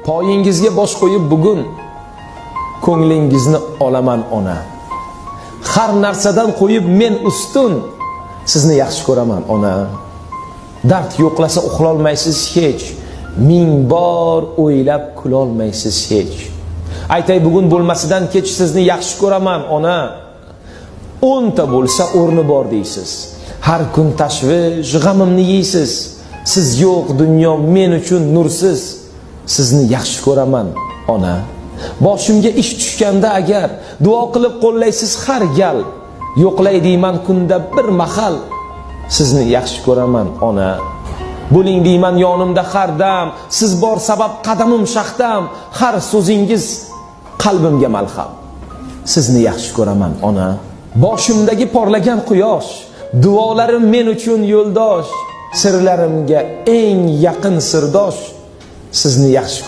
Poyingizga bosh qo'yib bugun ko'nglingizni olaman ona. Har narsadan qo'yib men ustun, sizni yaxshi ko'raman ona. Dard yo'qlasa uxlolmaysiz hech, ming bor o'ylab kulolmaysiz hech. Aytay bugun bo'lmasidan kech sizni yaxshi ko'raman ona. 10 ta bo'lsa o'rni bor deysiz. Har kun tashvish, g'amimni yeysiz. Siz yo'q dunyo men uchun nursiz. Sizni yaxshi ko'raman ona. Boshimga ish tushganda agar duo qilib qo'llaysiz har gal. Yo'qlay deyman kunda bir mahal. Sizni yaxshi ko'raman ona. Bo'ling deyman yonimda har dam. Siz bor sabab qadamim shaxdam. Har so'zingiz qalbimga malham. Sizni yaxshi ko'raman ona. Boshimdagi porlagan quyosh, duolarim men uchun yo'ldosh, sirlarimga eng yaqin sirdosh. Sizni yaxshi